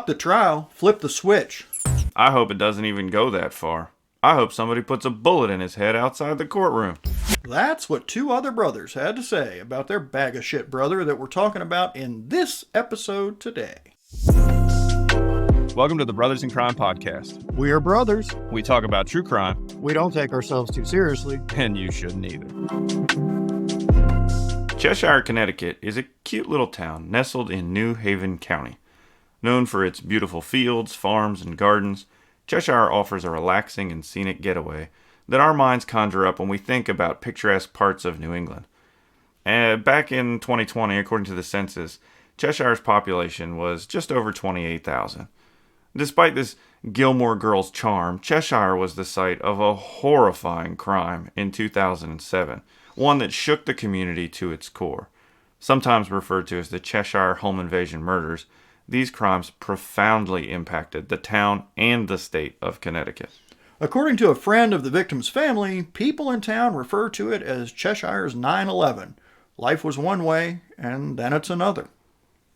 the trial, flip the switch. I hope it doesn't even go that far. I hope somebody puts a bullet in his head outside the courtroom. That's what two other brothers had to say about their bag of shit brother that we're talking about in this episode today. Welcome to the Brothers in Crime podcast. We are brothers. We talk about true crime, We don't take ourselves too seriously. and you shouldn't either. Cheshire, Connecticut is a cute little town nestled in New Haven County. Known for its beautiful fields, farms, and gardens, Cheshire offers a relaxing and scenic getaway that our minds conjure up when we think about picturesque parts of New England. Back in 2020, according to the census, Cheshire's population was just over 28,000. Despite this Gilmore Girls charm, Cheshire was the site of a horrifying crime in 2007, one that shook the community to its core. Sometimes referred to as the Cheshire Home Invasion Murders, these crimes profoundly impacted the town and the state of Connecticut. According to a friend of the victim's family, people in town refer to it as Cheshire's 9/11. Life was one way, and then it's another.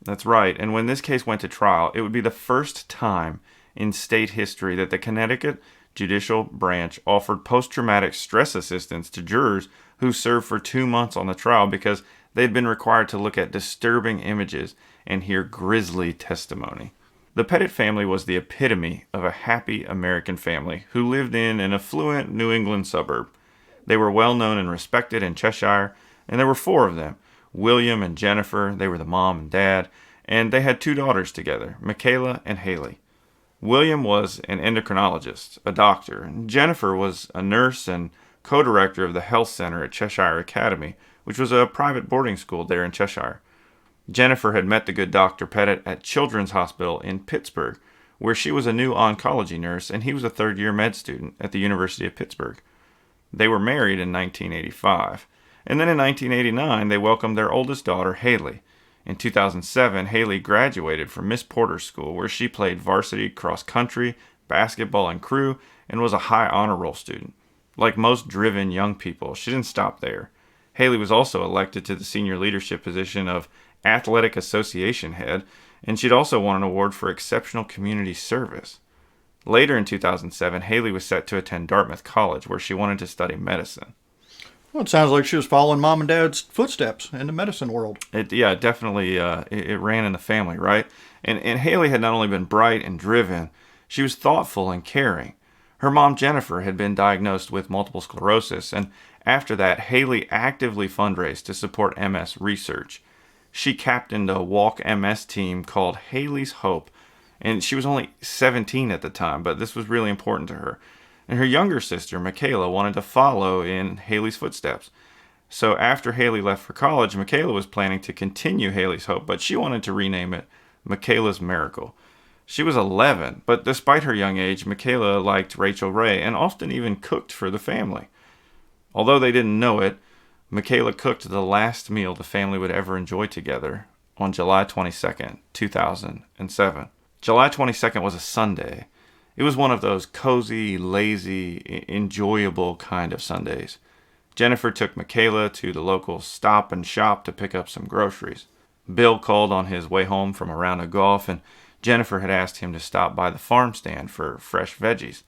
That's right, and when this case went to trial, it would be the first time in state history that the Connecticut Judicial Branch offered post-traumatic stress assistance to jurors who served for 2 months on the trial because they'd been required to look at disturbing images and hear grisly testimony. The Petit family was the epitome of a happy American family who lived in an affluent New England suburb. They were well known and respected in Cheshire, and there were 4 of them. William and Jennifer, they were the mom and dad, and they had 2 daughters together, Michaela and Haley. William was an endocrinologist, a doctor, and Jennifer was a nurse and co-director of the health center at Cheshire Academy, which was a private boarding school there in Cheshire. Jennifer had met the good Dr. Petit at Children's Hospital in Pittsburgh, where she was a new oncology nurse and he was a third-year med student at the University of Pittsburgh. They were married in 1985. And then in 1989, they welcomed their oldest daughter, Haley. In 2007, Haley graduated from Miss Porter's School, where she played varsity cross-country, basketball, and crew, and was a high honor roll student. Like most driven young people, she didn't stop there. Haley was also elected to the senior leadership position of Athletic Association head, and she'd also won an award for exceptional community service. Later in 2007, Haley was set to attend Dartmouth College, where she wanted to study medicine. Well, it sounds like she was following mom and dad's footsteps in the medicine world. Definitely, it ran in the family, right? And Haley had not only been bright and driven, she was thoughtful and caring. Her mom, Jennifer, had been diagnosed with multiple sclerosis, and after that, Haley actively fundraised to support MS research. She captained a Walk MS team called Haley's Hope, and she was only 17 at the time, but this was really important to her. And her younger sister, Michaela, wanted to follow in Haley's footsteps. So after Haley left for college, Michaela was planning to continue Haley's Hope, but she wanted to rename it Michaela's Miracle. She was 11, but despite her young age, Michaela liked Rachel Ray and often even cooked for the family. Although they didn't know it, Michaela cooked the last meal the family would ever enjoy together on July 22nd, 2007. July 22nd was a Sunday. It was one of those cozy, lazy, enjoyable kind of Sundays. Jennifer took Michaela to the local Stop and Shop to pick up some groceries. Bill called on his way home from a round of golf, and Jennifer had asked him to stop by the farm stand for fresh veggies.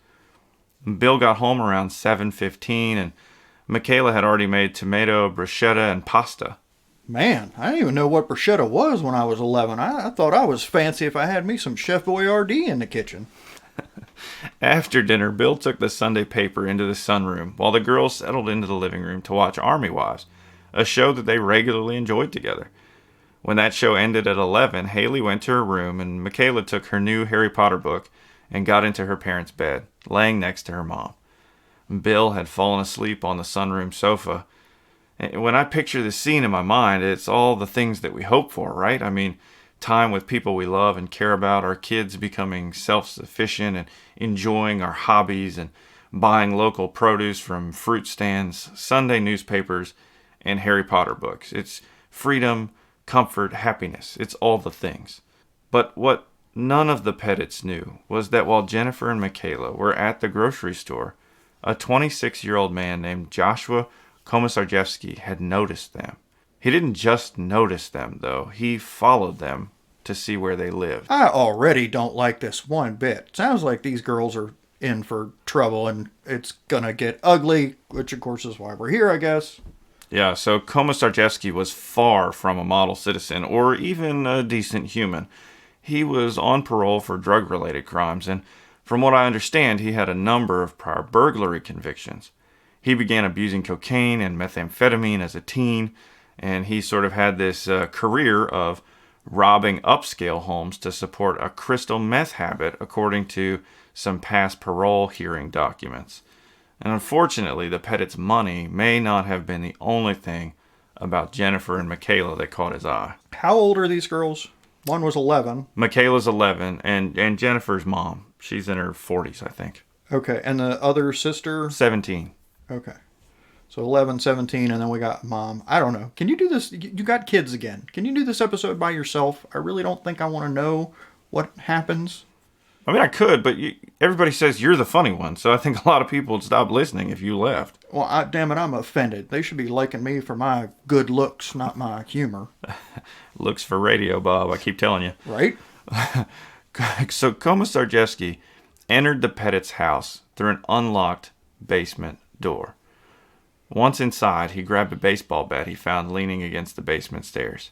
Bill got home around 7:15, and Michaela had already made tomato, bruschetta, and pasta. Man, I didn't even know what bruschetta was when I was 11. I thought I was fancy if I had me some Chef Boyardee in the kitchen. After dinner, Bill took the Sunday paper into the sunroom while the girls settled into the living room to watch Army Wives, a show that they regularly enjoyed together. When that show ended at 11, Haley went to her room and Michaela took her new Harry Potter book and got into her parents' bed, laying next to her mom. Bill had fallen asleep on the sunroom sofa. When I picture this scene in my mind, it's all the things that we hope for, right? I mean, time with people we love and care about, our kids becoming self-sufficient and enjoying our hobbies and buying local produce from fruit stands, Sunday newspapers, and Harry Potter books. It's freedom, comfort, happiness. It's all the things. But what none of the Petits knew was that while Jennifer and Michaela were at the grocery store, a 26-year-old man named Joshua Komisarjevsky had noticed them. He didn't just notice them, though. He followed them to see where they lived. I already don't like this one bit. Sounds like these girls are in for trouble and it's gonna get ugly, which of course is why we're here, I guess. Yeah, so Komisarjevsky was far from a model citizen or even a decent human. He was on parole for drug-related crimes, and from what I understand, he had a number of prior burglary convictions. He began abusing cocaine and methamphetamine as a teen, and he sort of had this career of robbing upscale homes to support a crystal meth habit, according to some past parole hearing documents. And unfortunately, the Petit's money may not have been the only thing about Jennifer and Michaela that caught his eye. How old are these girls? One was 11. Michaela's 11, and Jennifer's mom, she's in her 40s, I think. Okay, and the other sister? 17. Okay. So 11, 17, and then we got mom. I don't know. Can you do this? You got kids again. Can you do this episode by yourself? I really don't think I want to know what happens. I mean, I could, but everybody says you're the funny one, so I think a lot of people would stop listening if you left. Well, damn it, I'm offended. They should be liking me for my good looks, not my humor. Looks for radio, Bob, I keep telling you. Right? So Komisarjevsky entered the Petit's house through an unlocked basement door. Once inside, he grabbed a baseball bat he found leaning against the basement stairs.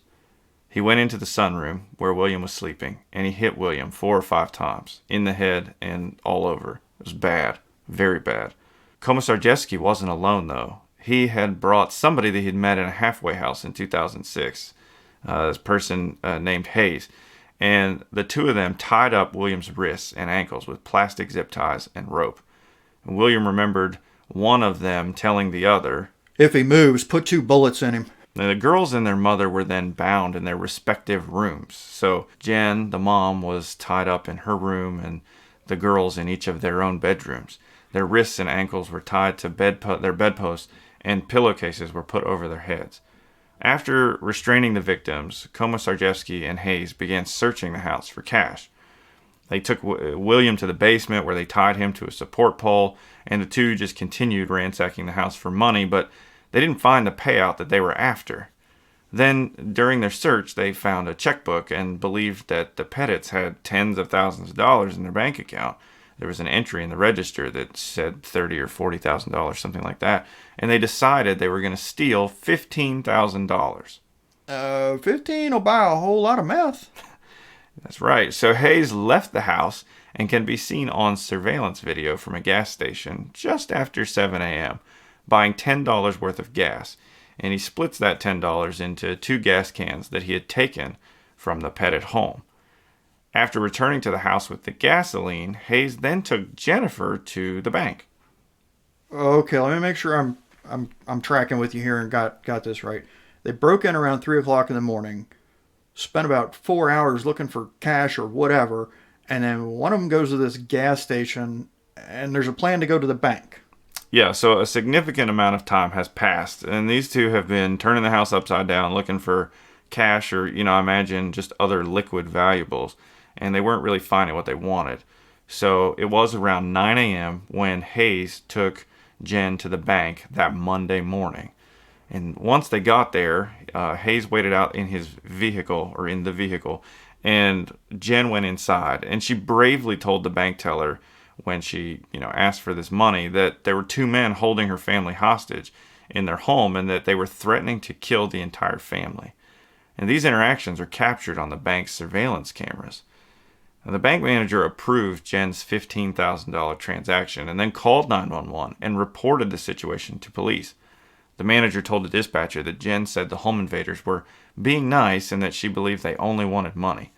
He went into the sunroom where William was sleeping, and he hit William 4 or 5 times, in the head and all over. It was bad, very bad. Komisarjevsky wasn't alone, though. He had brought somebody that he'd met in a halfway house in 2006, this person named Hayes, and the two of them tied up William's wrists and ankles with plastic zip ties and rope. And William remembered one of them telling the other, "If he moves, put 2 bullets in him." Now, the girls and their mother were then bound in their respective rooms. So Jen, the mom, was tied up in her room and the girls in each of their own bedrooms. Their wrists and ankles were tied to their bedposts, and pillowcases were put over their heads. After restraining the victims, Komisarjevsky and Hayes began searching the house for cash. They took William to the basement where they tied him to a support pole, and the two just continued ransacking the house for money, but they didn't find the payout that they were after. Then, during their search, they found a checkbook and believed that the Petits had tens of thousands of dollars in their bank account. There was an entry in the register that said $30,000 or $40,000, something like that, and they decided they were going to steal $15,000. 15 will buy a whole lot of meth. That's right. So Hayes left the house and can be seen on surveillance video from a gas station just after 7 a.m., buying $10 worth of gas, and he splits that $10 into 2 gas cans that he had taken from the Petit home. After returning to the house with the gasoline, Hayes then took Jennifer to the bank. Okay, let me make sure I'm tracking with you here and got this right. They broke in around 3 o'clock in the morning, spent about 4 hours looking for cash or whatever, and then one of them goes to this gas station, and there's a plan to go to the bank. Yeah, so a significant amount of time has passed, and these two have been turning the house upside down looking for cash or, I imagine just other liquid valuables, and they weren't really finding what they wanted. So it was around 9 a.m. when Hayes took Jen to the bank that Monday morning. And once they got there, Hayes waited out in his vehicle, or in the vehicle, and Jen went inside, and she bravely told the bank teller when she, asked for this money, that there were 2 men holding her family hostage in their home and that they were threatening to kill the entire family. And these interactions are captured on the bank's surveillance cameras. Now, the bank manager approved Jen's $15,000 transaction and then called 911 and reported the situation to police. The manager told the dispatcher that Jen said the home invaders were being nice and that she believed they only wanted money.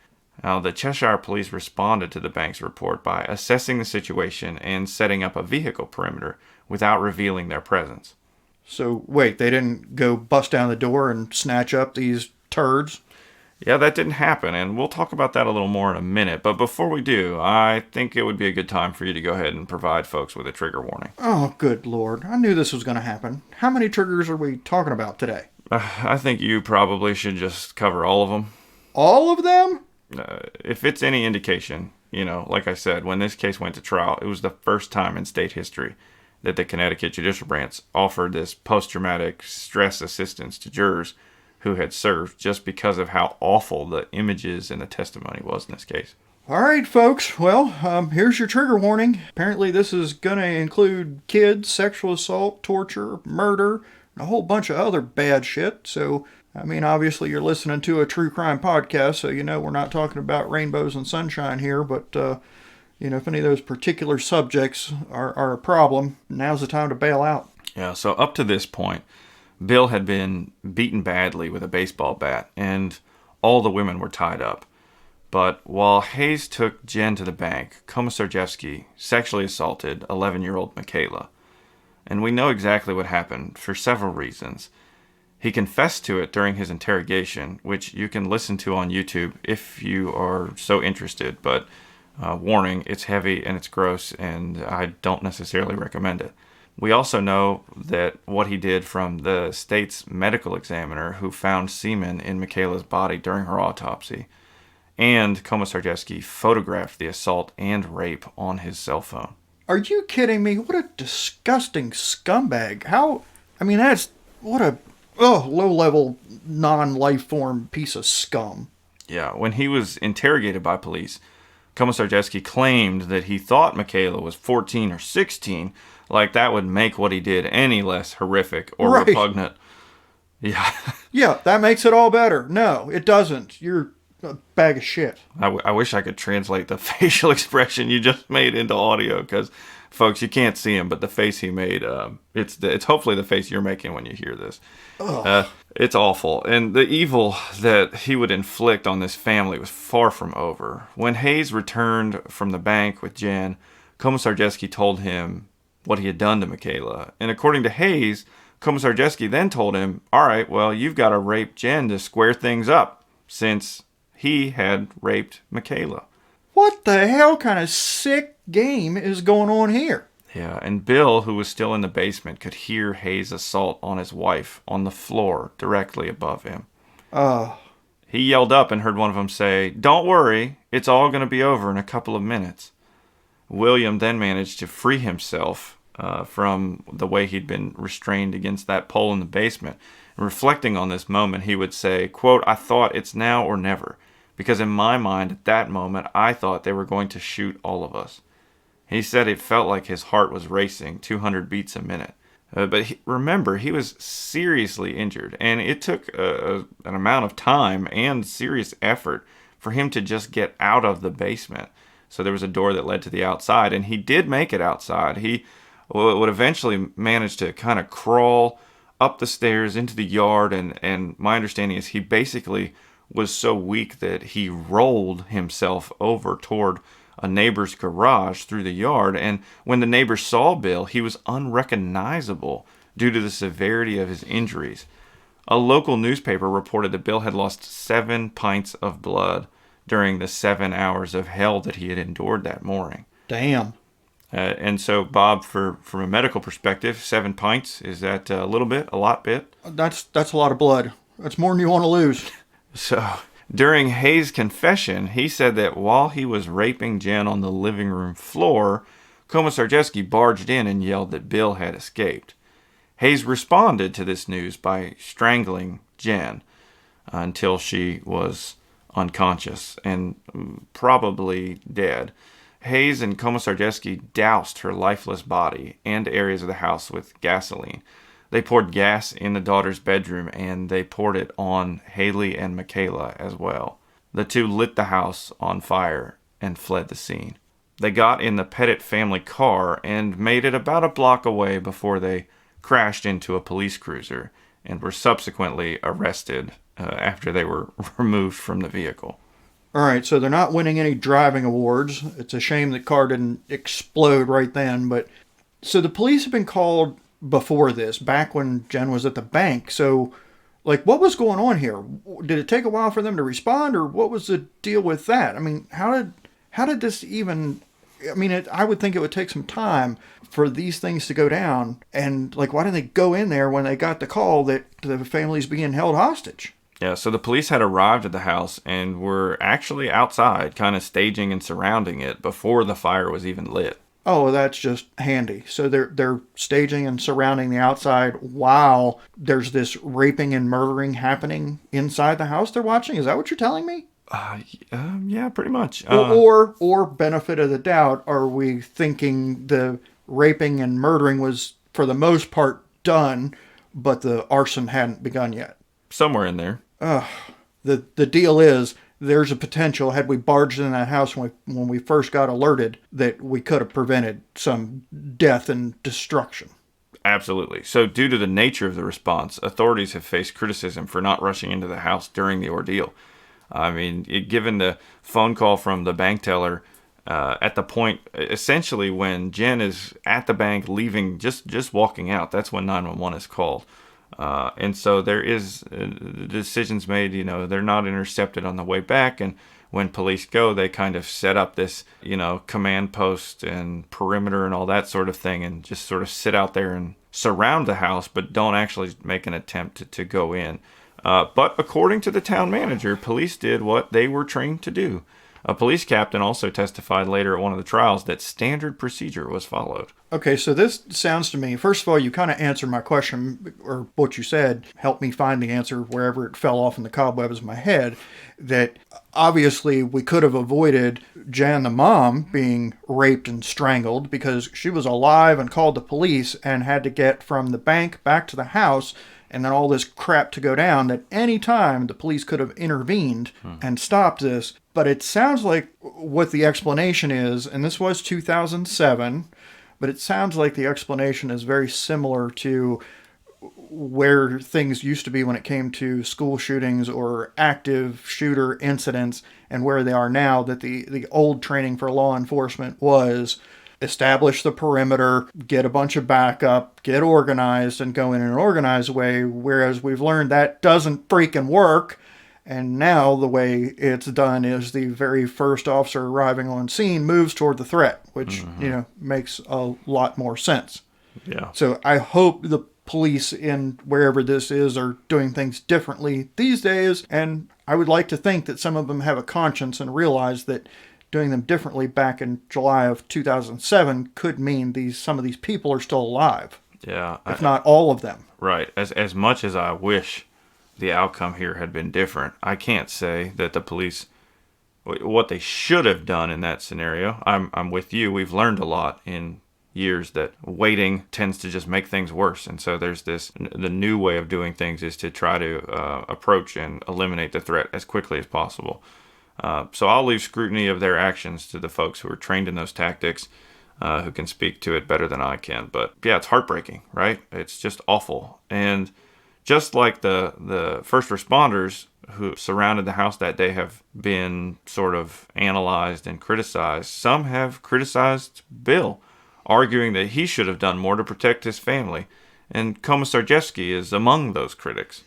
Now, the Cheshire police responded to the bank's report by assessing the situation and setting up a vehicle perimeter without revealing their presence. So, wait, they didn't go bust down the door and snatch up these turds? Yeah, that didn't happen, and we'll talk about that a little more in a minute. But before we do, I think it would be a good time for you to go ahead and provide folks with a trigger warning. Oh, good Lord. I knew this was going to happen. How many triggers are we talking about today? I think you probably should just cover all of them. All of them? If it's any indication, like I said, when this case went to trial, it was the first time in state history that the Connecticut Judicial Branch offered this post-traumatic stress assistance to jurors who had served, just because of how awful the images and the testimony was in this case. All right, folks. Well, here's your trigger warning. Apparently, this is going to include kids, sexual assault, torture, murder, and a whole bunch of other bad shit. So, I mean, obviously, you're listening to a true crime podcast, so you know we're not talking about rainbows and sunshine here. But, you know, if any of those particular subjects are a problem, now's the time to bail out. Yeah, so up to this point, Bill had been beaten badly with a baseball bat, and all the women were tied up. But while Hayes took Jen to the bank, Komisarjevsky sexually assaulted 11-year-old Michaela. And we know exactly what happened for several reasons. He confessed to it during his interrogation, which you can listen to on YouTube if you are so interested. But warning, it's heavy and it's gross, and I don't necessarily recommend it. We also know that what he did from the state's medical examiner who found semen in Michaela's body during her autopsy. And Komisarjevsky photographed the assault and rape on his cell phone. Are you kidding me? What a disgusting scumbag. What a low-level, non-life form piece of scum. Yeah, when he was interrogated by police, Komisarjevsky claimed that he thought Michaela was 14 or 16, like that would make what he did any less horrific or right. repugnant. Yeah. Yeah, that makes it all better. No, it doesn't. You're a bag of shit. I wish I could translate the facial expression you just made into audio, because, folks, you can't see him, but the face he made, it's hopefully the face you're making when you hear this. It's awful. And the evil that he would inflict on this family was far from over. When Hayes returned from the bank with Jan, Komisarjevsky told him what he had done to Michaela. And according to Hayes, Komisarjevsky then told him, all right, well, you've got to rape Jen to square things up, since he had raped Michaela. What the hell kind of sick game is going on here? Yeah, and Bill, who was still in the basement, could hear Hayes' assault on his wife on the floor directly above him. He yelled up and heard one of them say, "Don't worry, it's all going to be over in a couple of minutes." William then managed to free himself from the way he'd been restrained against that pole in the basement. And reflecting on this moment, he would say, quote, "I thought it's now or never, because in my mind at that moment, I thought they were going to shoot all of us." He said it felt like his heart was racing 200 beats a minute. But remember, he was seriously injured, and it took an amount of time and serious effort for him to just get out of the basement. So there was a door that led to the outside, and he did make it outside. He would eventually manage to kind of crawl up the stairs into the yard, and my understanding is he basically was so weak that he rolled himself over toward a neighbor's garage through the yard, and when the neighbor saw Bill, he was unrecognizable due to the severity of his injuries. A local newspaper reported that Bill had lost 7 pints of blood during the 7 hours of hell that he had endured that morning. Damn. And so, Bob, from a medical perspective, 7 pints, is that a little bit, a lot bit? That's a lot of blood. That's more than you want to lose. So, during Hayes' confession, he said that while he was raping Jen on the living room floor, Komisarjevsky barged in and yelled that Bill had escaped. Hayes responded to this news by strangling Jen until she was unconscious and probably dead. Hayes and Komisarjevsky doused her lifeless body and areas of the house with gasoline. They poured gas in the daughter's bedroom, and they poured it on Haley and Michaela as well. The two lit the house on fire and fled the scene. They got in the Petit family car and made it about a block away before they crashed into a police cruiser and were subsequently arrested after they were removed from the vehicle. All right, so they're not winning any driving awards. It's a shame the car didn't explode right then. But so the police have been called before this, back when Jen was at the bank. So, like, what was going on here? Did it take a while for them to respond, or what was the deal with that? I mean, how did this even? I mean, I would think it would take some time for these things to go down. And, like, why didn't they go in there when they got the call that the family's being held hostage? Yeah, so the police had arrived at the house and were actually outside, kind of staging and surrounding it before the fire was even lit. Oh, that's just handy. So they're staging and surrounding the outside while there's this raping and murdering happening inside the house they're watching. Is that what you're telling me? Yeah, pretty much. Or benefit of the doubt, are we thinking the raping and murdering was for the most part done, but the arson hadn't begun yet? Somewhere in there. The deal is there's a potential, had we barged in that house when we first got alerted, that we could have prevented some death and destruction. Absolutely. So, due to the nature of the response, authorities have faced criticism for not rushing into the house during the ordeal. I mean, given the phone call from the bank teller at the point, essentially when Jen is at the bank leaving, just walking out, that's when 911 is called. And so there is decisions made, they're not intercepted on the way back. And when police go, they kind of set up this, command post and perimeter and all that sort of thing, and just sort of sit out there and surround the house, but don't actually make an attempt to go in. But according to the town manager, police did what they were trained to do. A police captain also testified later at one of the trials that standard procedure was followed. Okay, so this sounds to me, first of all, you kind of answered my question, or what you said helped me find the answer wherever it fell off in the cobwebs of my head, that obviously we could have avoided Jan, the mom, being raped and strangled because she was alive and called the police and had to get from the bank back to the house, and then all this crap to go down, that any time the police could have intervened and stopped this. But it sounds like what the explanation is, and this was 2007, but it sounds like the explanation is very similar to where things used to be when it came to school shootings or active shooter incidents, and where they are now, that the old training for law enforcement was establish the perimeter, get a bunch of backup, get organized, and go in an organized way, whereas we've learned that doesn't freaking work. And now the way it's done is the very first officer arriving on scene moves toward the threat, which, makes a lot more sense. Yeah. So I hope the police in wherever this is are doing things differently these days. And I would like to think that some of them have a conscience and realize that doing them differently back in July of 2007 could mean some of these people are still alive. Yeah. If not all of them. Right. As much as I wish the outcome here had been different, I can't say that the police, what they should have done in that scenario. I'm with you. We've learned a lot in years that waiting tends to just make things worse. And so there's the new way of doing things is to try to approach and eliminate the threat as quickly as possible. So I'll leave scrutiny of their actions to the folks who are trained in those tactics, who can speak to it better than I can. But yeah, it's heartbreaking, right? It's just awful. And just like the first responders who surrounded the house that day have been sort of analyzed and criticized, some have criticized Bill, arguing that he should have done more to protect his family. And Komisarjevsky is among those critics.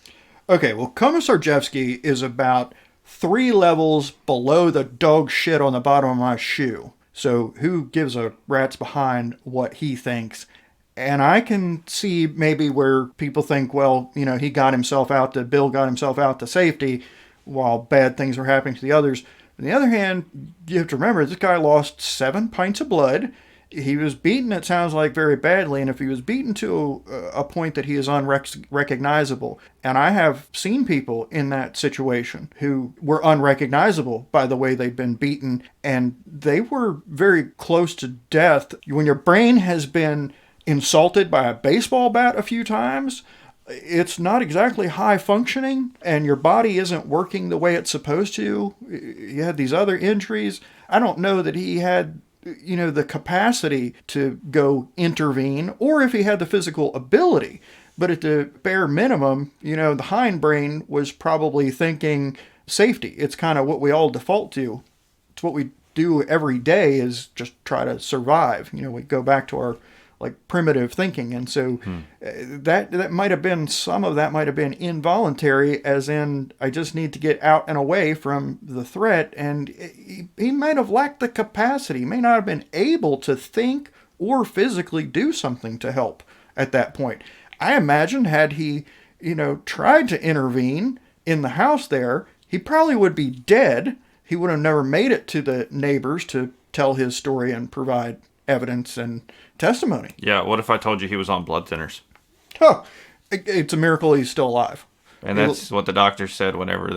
Okay, well, Komisarjevsky is about 3 levels below the dog shit on the bottom of my shoe. So who gives a rat's behind what he thinks? And I can see maybe where people think, well, Bill got himself out to safety while bad things were happening to the others. On the other hand, you have to remember, this guy lost 7 pints of blood. He was beaten, it sounds like, very badly. And if he was beaten to a point that he is unrecognizable, and I have seen people in that situation who were unrecognizable by the way they'd been beaten, and they were very close to death. When your brain has been insulted by a baseball bat a few times, it's not exactly high functioning, and your body isn't working the way it's supposed to. You had these other injuries. I don't know that he had the capacity to go intervene, or if he had the physical ability. But at the bare minimum, the hindbrain was probably thinking safety. It's kind of what we all default to. It's what we do every day, is just try to survive. We go back to our primitive thinking. And so that might have been, some of that might have been involuntary, as in, I just need to get out and away from the threat. And he might have lacked the capacity, may not have been able to think or physically do something to help at that point. I imagine had he, tried to intervene in the house there, he probably would be dead. He would have never made it to the neighbors to tell his story and provide evidence and testimony. Yeah, what if I told you he was on blood thinners? Oh, it's a miracle he's still alive. And that's what the doctor said whenever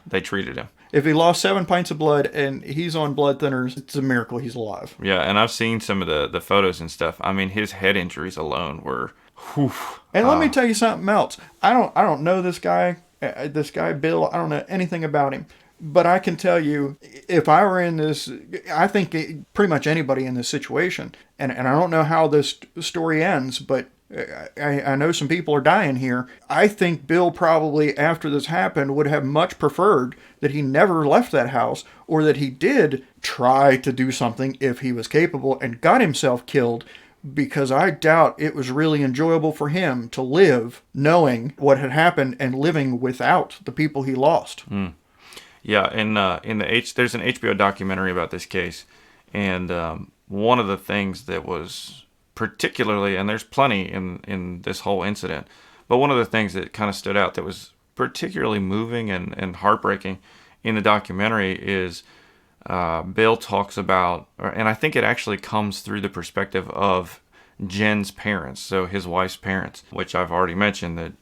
they treated him. If he lost 7 pints of blood and he's on blood thinners, it's a miracle he's alive. Yeah, and I've seen some of the photos and stuff. I mean, his head injuries alone were, whew. And let me tell you something else. I don't know this guy Bill. I don't know anything about him. But I can tell you, if I were in this, I think pretty much anybody in this situation, and I don't know how this story ends, but I know some people are dying here. I think Bill probably, after this happened, would have much preferred that he never left that house, or that he did try to do something if he was capable and got himself killed, because I doubt it was really enjoyable for him to live knowing what had happened and living without the people he lost. Yeah, and there's an HBO documentary about this case, and one of the things that was particularly, and there's plenty in this whole incident, but one of the things that kind of stood out that was particularly moving and heartbreaking in the documentary is Bill talks about, and I think it actually comes through the perspective of Jen's parents, so his wife's parents, which I've already mentioned that,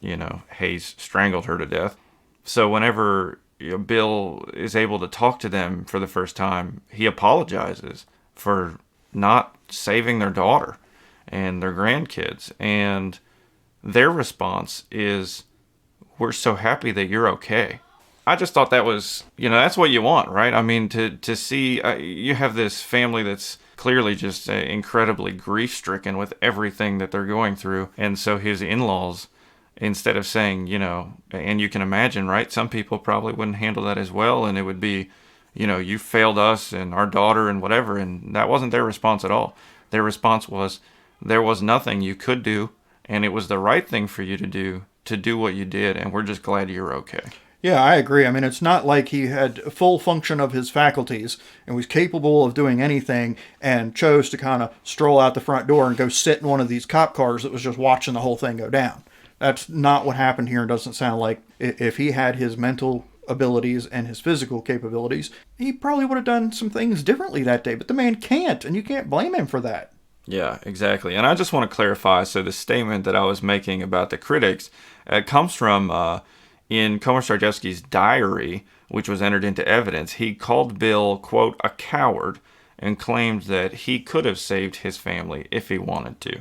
Hayes strangled her to death. So whenever Bill is able to talk to them for the first time, he apologizes for not saving their daughter and their grandkids. And their response is, "We're so happy that you're okay." I just thought that was, that's what you want, right? I mean, to see, you have this family that's clearly just incredibly grief-stricken with everything that they're going through. And so his in-laws, instead of saying, and you can imagine, right? Some people probably wouldn't handle that as well. And it would be, you failed us and our daughter and whatever. And that wasn't their response at all. Their response was, there was nothing you could do. And it was the right thing for you to do what you did. And we're just glad you're okay. Yeah, I agree. I mean, it's not like he had full function of his faculties and was capable of doing anything and chose to kind of stroll out the front door and go sit in one of these cop cars that was just watching the whole thing go down. That's not what happened here. It doesn't sound like. If he had his mental abilities and his physical capabilities, he probably would have done some things differently that day. But the man can't, and you can't blame him for that. Yeah, exactly. And I just want to clarify, so the statement that I was making about the critics comes from in Komar-Starjewski's diary, which was entered into evidence. He called Bill, quote, a coward, and claimed that he could have saved his family if he wanted to.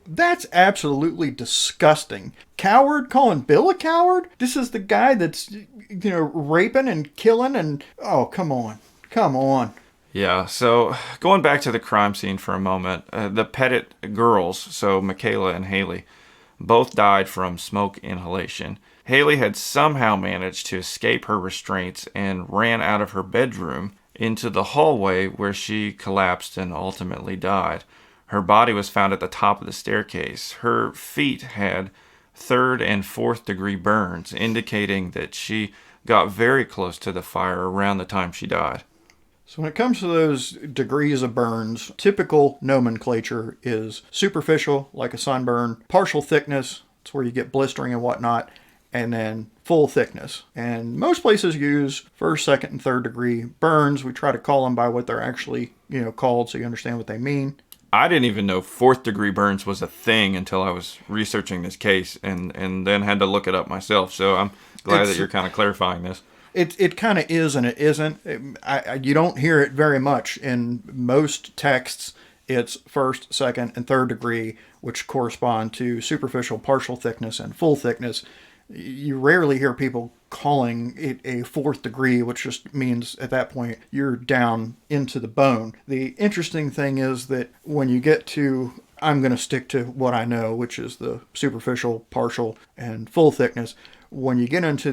That's absolutely disgusting. Coward? Calling Bill a coward? This is the guy that's, raping and killing and... Oh, come on. Come on. Yeah, so going back to the crime scene for a moment, the Petit girls, so Michaela and Haley, both died from smoke inhalation. Haley had somehow managed to escape her restraints and ran out of her bedroom into the hallway where she collapsed and ultimately died. Her body was found at the top of the staircase. Her feet had 3rd and 4th degree burns, indicating that she got very close to the fire around the time she died. So when it comes to those degrees of burns, typical nomenclature is superficial, like a sunburn, partial thickness, it's where you get blistering and whatnot, and then full thickness. And most places use 1st, 2nd, and 3rd degree burns. We try to call them by what they're actually, called, so you understand what they mean. I didn't even know 4th degree burns was a thing until I was researching this case and then had to look it up myself. So I'm glad that you're kind of clarifying this. It kind of is and it isn't. You don't hear it very much in most texts. It's 1st, 2nd, and 3rd degree, which correspond to superficial, partial thickness, and full thickness. You rarely hear people calling it a 4th degree, which just means at that point you're down into the bone. The interesting thing is that when you get to, I'm going to stick to what I know, which is the superficial, partial, and full thickness. When you get into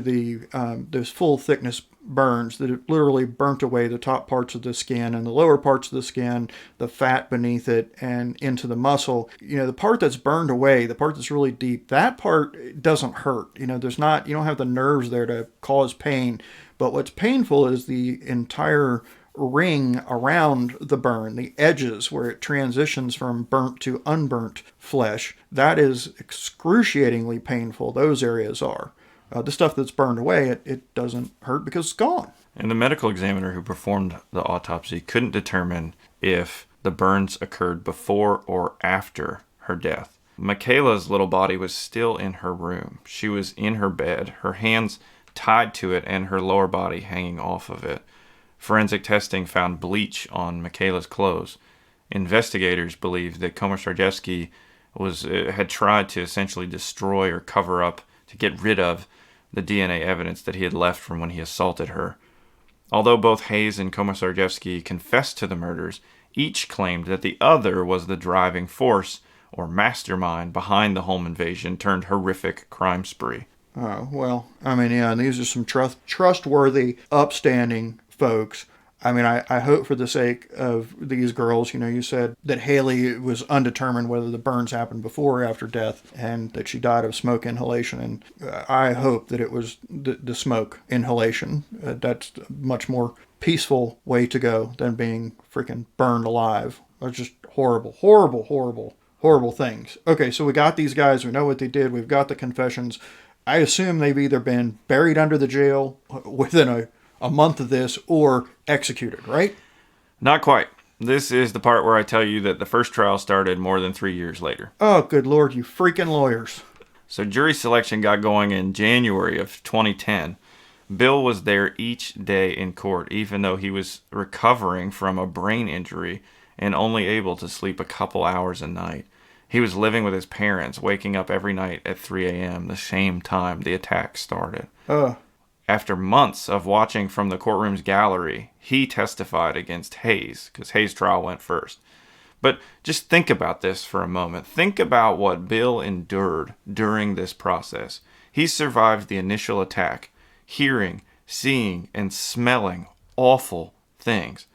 those full thickness burns, that it literally burnt away the top parts of the skin and the lower parts of the skin, the fat beneath it, and into the muscle. The part that's burned away, the part that's really deep, that part doesn't hurt. You don't have the nerves there to cause pain. But what's painful is the entire ring around the burn, the edges where it transitions from burnt to unburnt flesh. That is excruciatingly painful. Those areas are. The stuff that's burned away, it doesn't hurt because it's gone. And the medical examiner who performed the autopsy couldn't determine if the the burns occurred before or after her death. Michaela's little body was still in her room. She was in her bed, her hands tied to it and her lower body hanging off of it. Forensic testing found bleach on Michaela's clothes. Investigators believe that Komisarjevsky had tried to essentially destroy or cover up to get rid of the DNA evidence that he had left from when he assaulted her. Although both Hayes and Komisarjevsky confessed to the murders, each claimed that the other was the driving force or mastermind behind the home invasion turned horrific crime spree. Oh, well, I mean, yeah, and these are some trustworthy, upstanding folks. I mean, I hope for the sake of these girls, you said that Haley was undetermined whether the burns happened before or after death and that she died of smoke inhalation. And I hope that it was the smoke inhalation. That's a much more peaceful way to go than being freaking burned alive. That's just horrible, horrible, horrible, horrible things. Okay, so we got these guys. We know what they did. We've got the confessions. I assume they've either been buried under the jail within a month of this or executed, right? Not quite. This is the part where I tell you that the first trial started more than 3 years later. Oh, good Lord, you freaking lawyers. So jury selection got going in January of 2010. Bill was there each day in court, even though he was recovering from a brain injury and only able to sleep a couple hours a night. He was living with his parents, waking up every night at 3 a.m., the same time the attack started. After months of watching from the courtroom's gallery, he testified against Hayes, because Hayes' trial went first. But just think about this for a moment. Think about what Bill endured during this process. He survived the initial attack, hearing, seeing, and smelling awful things.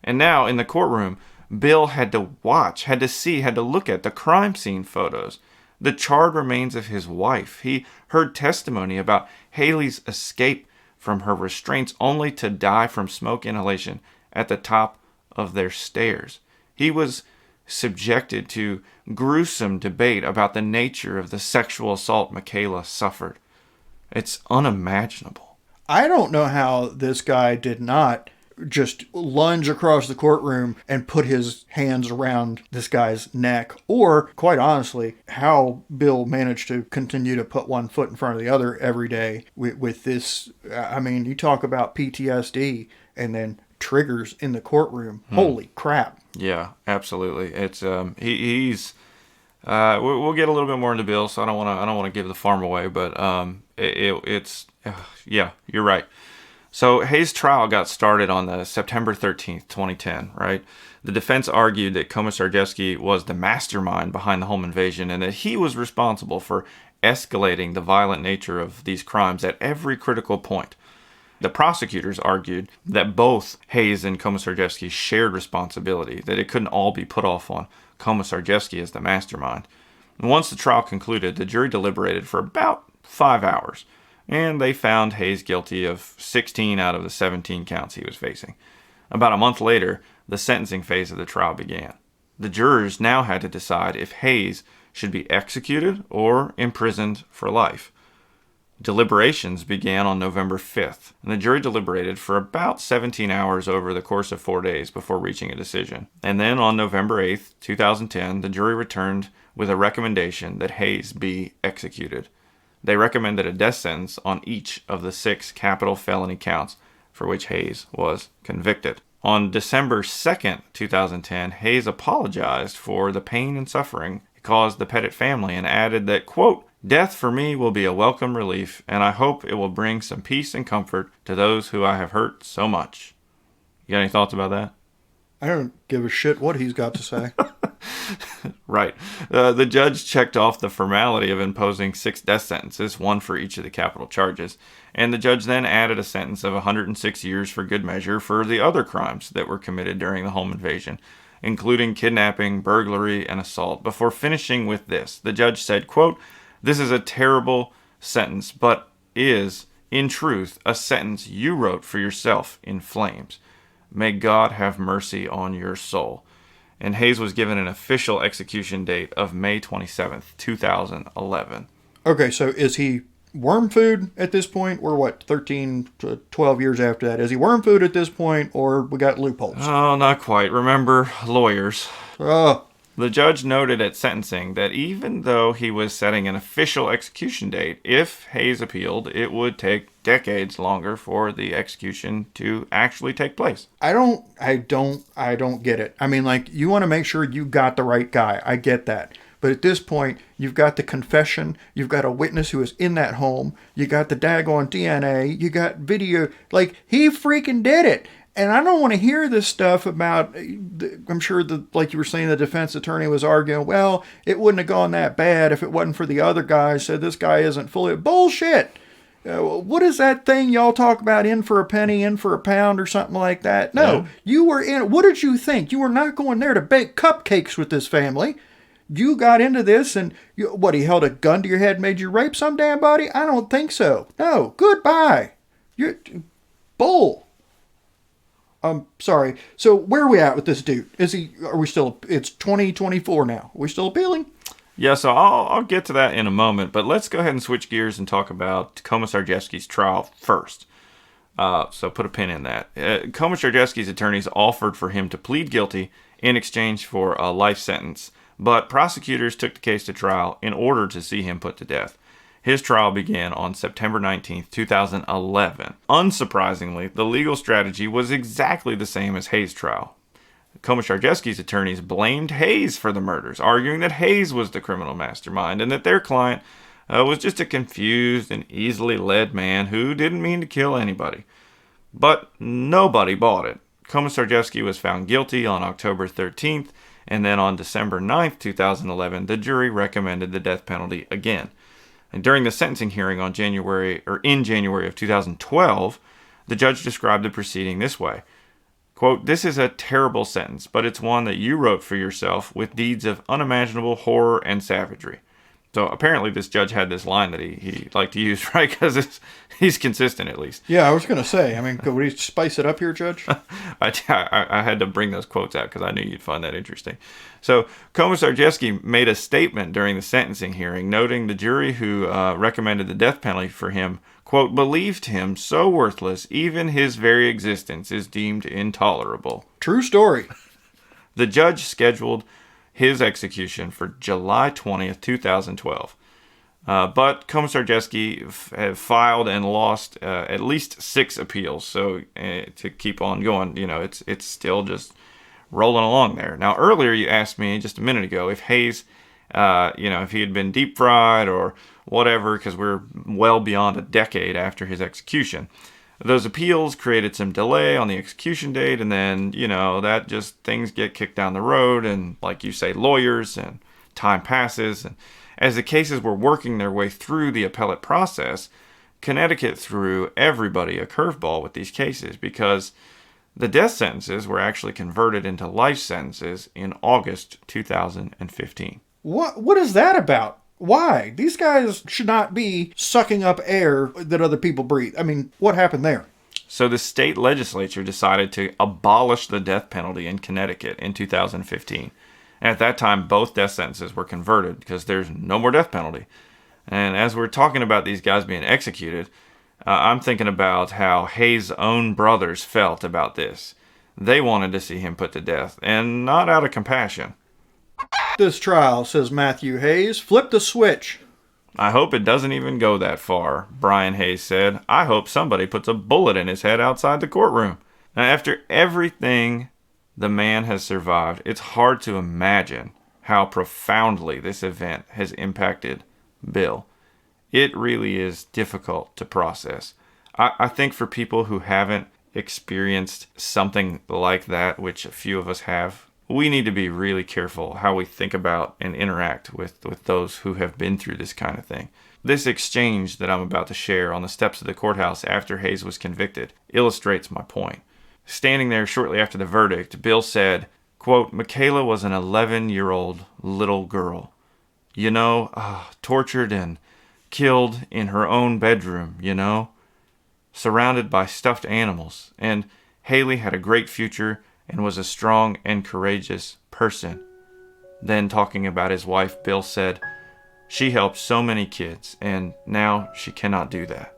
And now in the courtroom, Bill had to watch, had to see, had to look at the crime scene photos, the charred remains of his wife. He heard testimony about Haley's escape from her restraints only to die from smoke inhalation at the top of their stairs. He was subjected to gruesome debate about the nature of the sexual assault Michaela suffered. It's unimaginable. I don't know how this guy did not just lunge across the courtroom and put his hands around this guy's neck, or quite honestly, how Bill managed to continue to put one foot in front of the other every day with this. I mean, you talk about PTSD and then triggers in the courtroom. Holy crap. Yeah, absolutely. It's he's we'll get a little bit more into Bill, so I don't want to give the farm away, but it's yeah, you're right. So Hayes' trial got started on the September 13th, 2010, right? The defense argued that Komisarjevsky was the mastermind behind the home invasion and that he was responsible for escalating the violent nature of these crimes at every critical point. The prosecutors argued that both Hayes and Komisarjevsky shared responsibility, that it couldn't all be put off on Komisarjevsky as the mastermind. And once the trial concluded, the jury deliberated for about 5 hours. And they found Hayes guilty of 16 out of the 17 counts he was facing. About a month later, the sentencing phase of the trial began. The jurors now had to decide if Hayes should be executed or imprisoned for life. Deliberations began on November 5th, and the jury deliberated for about 17 hours over the course of 4 days before reaching a decision. And then on November 8th, 2010, the jury returned with a recommendation that Hayes be executed. They recommended a death sentence on each of the 6 capital felony counts for which Hayes was convicted. On December 2nd, 2010, Hayes apologized for the pain and suffering he caused the Petit family and added that, quote, "Death for me will be a welcome relief, and I hope it will bring some peace and comfort to those who I have hurt so much." You got any thoughts about that? I don't give a shit what he's got to say. Right. The judge checked off the formality of imposing 6 death sentences, 1 for each of the capital charges, and the judge then added a sentence of 106 years for good measure for the other crimes that were committed during the home invasion, including kidnapping, burglary, and assault. Before finishing with this, the judge said, quote, "This is a terrible sentence, but is, in truth, a sentence you wrote for yourself in flames. May God have mercy on your soul." And Hayes was given an official execution date of May 27th, 2011. Okay, so is he worm food at this point? We're what, 13 to 12 years after that? Is he worm food at this point, or we got loopholes? Oh, not quite. Remember, lawyers. Oh, The judge noted at sentencing that even though he was setting an official execution date, if Hayes appealed, it would take decades longer for the execution to actually take place. I don't get it. I mean, like, you want to make sure you got the right guy. I get that. But at this point, you've got the confession, you've got a witness who is in that home, you got the daggone DNA, you got video. Like, he freaking did it. And I don't want to hear this stuff about, I'm sure, like you were saying, the defense attorney was arguing, well, it wouldn't have gone that bad if it wasn't for the other guy said this guy isn't fully. Bullshit. What is that thing y'all talk about, in for a penny, in for a pound, or something like that? No, Yeah. You were in. What did you think? You were not going there to bake cupcakes with this family. You got into this and, he held a gun to your head and made you rape some damn body? I don't think so. No, goodbye. You're bull. I'm sorry. So where are we at with this dude? It's 2024 now. Are we still appealing? Yeah, so I'll get to that in a moment, but let's go ahead and switch gears and talk about Komisarjevsky's trial first. So put a pin in that. Komisarjevsky's attorneys offered for him to plead guilty in exchange for a life sentence, but prosecutors took the case to trial in order to see him put to death. His trial began on September 19th, 2011. Unsurprisingly, the legal strategy was exactly the same as Hayes' trial. Komisarjevsky's attorneys blamed Hayes for the murders, arguing that Hayes was the criminal mastermind and that their client was just a confused and easily led man who didn't mean to kill anybody. But nobody bought it. Komisarjevsky was found guilty on October 13th, and then on December 9th, 2011, the jury recommended the death penalty again. And during the sentencing hearing in January of 2012, the judge described the proceeding this way. Quote, "This is a terrible sentence, but it's one that you wrote for yourself with deeds of unimaginable horror and savagery." So apparently this judge had this line that he liked to use, right? Because he's consistent, at least. Yeah, I was going to say, I mean, could we spice it up here, Judge? I had to bring those quotes out because I knew you'd find that interesting. So Komisarjevsky made a statement during the sentencing hearing, noting the jury who recommended the death penalty for him, quote, "believed him so worthless, even his very existence is deemed intolerable." True story. The judge scheduled his execution for July 20th, 2012. But Komisarjevsky filed and lost at least 6 appeals. So to keep on going, it's still just rolling along there. Now, earlier you asked me just a minute ago if Hayes, if he had been deep fried or whatever, because we're well beyond a decade after his execution. Those appeals created some delay on the execution date, and then, that just things get kicked down the road, and like you say, lawyers, and time passes. And as the cases were working their way through the appellate process, Connecticut threw everybody a curveball with these cases because the death sentences were actually converted into life sentences in August 2015. What is that about? Why? These guys should not be sucking up air that other people breathe. I mean, what happened there? So the state legislature decided to abolish the death penalty in Connecticut in 2015. And at that time, both death sentences were converted because there's no more death penalty. And as we're talking about these guys being executed, I'm thinking about how Hayes' own brothers felt about this. They wanted to see him put to death, and not out of compassion. This trial, says Matthew Hayes. Flip the switch. "I hope it doesn't even go that far," Brian Hayes said. "I hope somebody puts a bullet in his head outside the courtroom." Now, after everything the man has survived, it's hard to imagine how profoundly this event has impacted Bill. It really is difficult to process. I think for people who haven't experienced something like that, which a few of us have, we need to be really careful how we think about and interact with those who have been through this kind of thing. This exchange that I'm about to share on the steps of the courthouse after Hayes was convicted illustrates my point. Standing there shortly after the verdict, Bill said, quote, "Michaela was an 11-year-old little girl. Tortured and killed in her own bedroom, surrounded by stuffed animals. And Haley had a great future and was a strong and courageous person." Then, talking about his wife, Bill said, She helped so many kids, and now she cannot do that.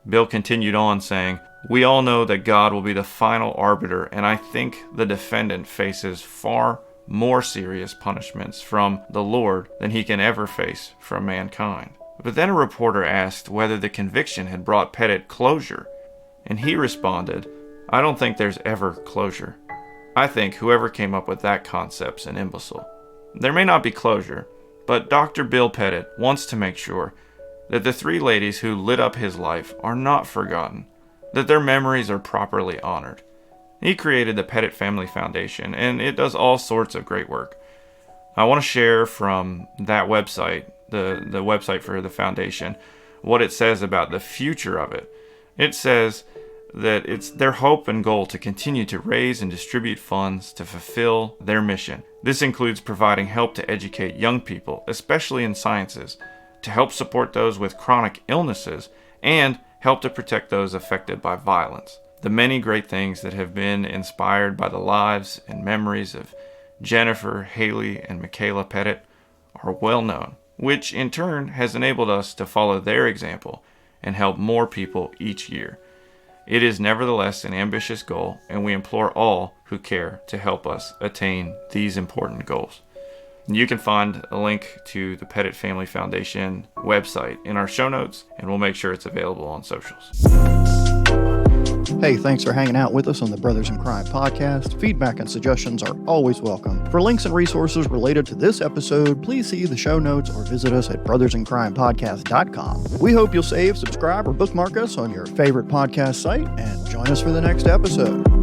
Bill continued on saying, "We all know that God will be the final arbiter, and I think the defendant faces far more serious punishments from the Lord than he can ever face from mankind." But then a reporter asked whether the conviction had brought Petit closure, and he responded, "I don't think there's ever closure. I think whoever came up with that concept's an imbecile." There may not be closure, but Dr. Bill Petit wants to make sure that the 3 ladies who lit up his life are not forgotten, that their memories are properly honored. He created the Petit Family Foundation, and it does all sorts of great work. I want to share from that website, the website for the foundation, what it says about the future of it. It says that it's their hope and goal to continue to raise and distribute funds to fulfill their mission. This includes providing help to educate young people, especially in sciences, to help support those with chronic illnesses, and help to protect those affected by violence. The many great things that have been inspired by the lives and memories of Jennifer, Haley, and Michaela Petit are well known, which in turn has enabled us to follow their example and help more people each year. It is nevertheless an ambitious goal, and we implore all who care to help us attain these important goals. You can find a link to the Petit Family Foundation website in our show notes, and we'll make sure it's available on socials. Hey, thanks for hanging out with us on the Brothers in Crime podcast. Feedback and suggestions are always welcome. For links and resources related to this episode, please see the show notes or visit us at brothersincrimepodcast.com. We hope you'll save, subscribe, or bookmark us on your favorite podcast site and join us for the next episode.